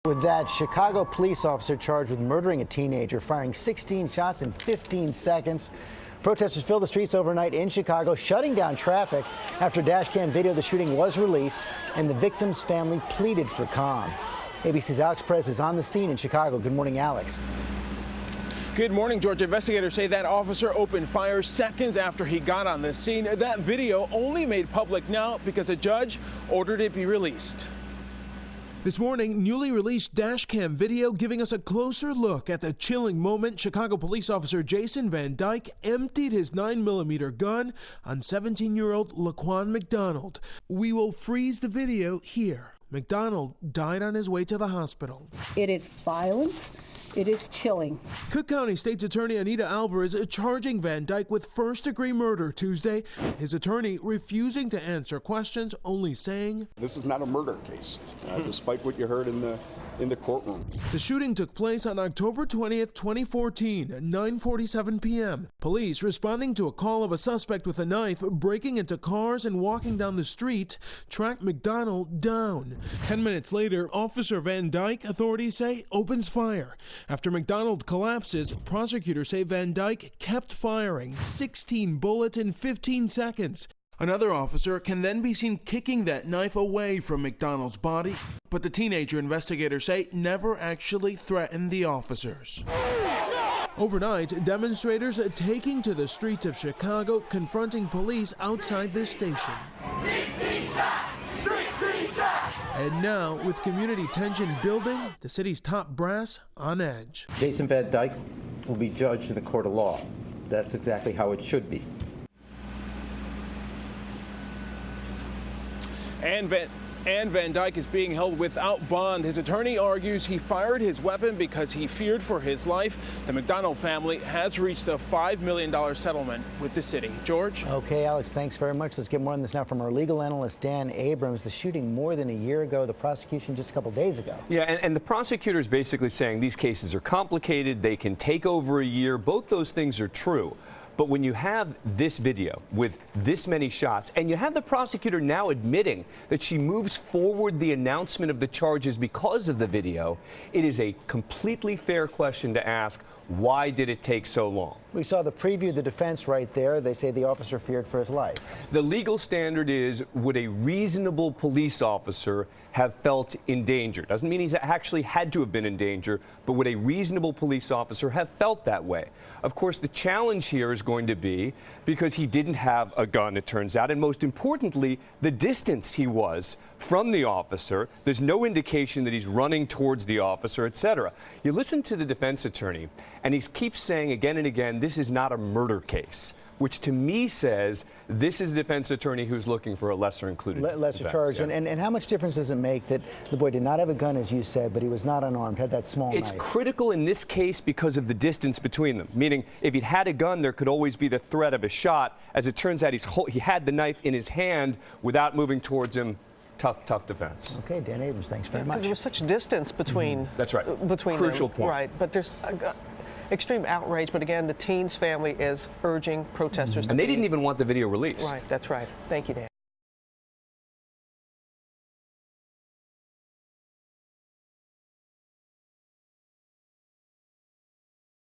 With that, Chicago police officer charged with murdering a teenager, firing 16 shots in 15 seconds. Protesters filled the streets overnight in Chicago, shutting down traffic after dashcam video of the shooting was released and the victim's family pleaded for calm. ABC's Alex Perez is on the scene in Chicago. Good morning, Alex. Good morning, George. Investigators say that officer opened fire seconds after he got on the scene. That video only made public now because a judge ordered it be released. This morning, newly released dashcam video giving us a closer look at the chilling moment Chicago police officer Jason Van Dyke emptied his 9mm gun on 17-year-old Laquan McDonald. We will freeze the video here. McDonald died on his way to the hospital. It is violent. It is chilling. Cook County State's Attorney Anita Alvarez charging Van Dyke with first-degree murder Tuesday. His attorney refusing to answer questions, only saying, "This is not a murder case, despite what you heard in the courtroom." The shooting took place on October 20th, 2014 at 9:47 p.m. Police responding to a call of a suspect with a knife breaking into cars and walking down the street tracked McDonald down. 10 minutes later, Officer Van Dyke, authorities say, opens fire. After McDonald collapses, prosecutors say Van Dyke kept firing 16 bullets in 15 seconds. Another officer can then be seen kicking that knife away from McDonald's body, but the teenager, investigators say, never actually threatened the officers. Overnight, demonstrators taking to the streets of Chicago, confronting police outside this station. 16 shots! 16 shots! And now, with community tension building, the city's top brass on edge. Jason Van Dyke will be judged in the court of law. That's exactly how it should be. And Van Dyke is being held without bond. His attorney argues he fired his weapon because he feared for his life. The McDonald family has reached a $5 million settlement with the city. George? Okay, Alex, thanks very much. Let's get more on this now from our legal analyst, Dan Abrams. The shooting more than a year ago, the prosecution just a couple days ago. Yeah, and the prosecutor is basically saying these cases are complicated. They can take over a year. Both those things are true. But when you have this video with this many shots, and you have the prosecutor now admitting that she moves forward the announcement of the charges because of the video, it is a completely fair question to ask, why did it take so long? We saw the preview of the defense right there. They say the officer feared for his life. The legal standard is, would a reasonable police officer have felt in danger? Doesn't mean he's actually had to have been in danger, but would a reasonable police officer have felt that way? Of course, the challenge here is going to be because he didn't have a gun, it turns out, and most importantly, the distance he was from the officer. There's no indication that he's running towards the officer, etc. You listen to the defense attorney, and he keeps saying again and again, this is not a murder case, which to me says this is a defense attorney who's looking for a lesser included lesser offense. charge. Yeah. And how much difference does it make that the boy did not have a gun, as you said, but he was not unarmed, had that small It's knife? critical in this case because of the distance between them, meaning if he'd had a gun, there could always be the threat of a shot. As it turns out, he had the knife in his hand without moving towards him. Tough defense. Okay, Dan Abrams, thanks very much. There was such distance between. That's right. Between Crucial them. point. Right, but there's extreme outrage. But again, the teen's family is urging protesters. And they didn't even want the video released. Right, that's right. Thank you, Dan.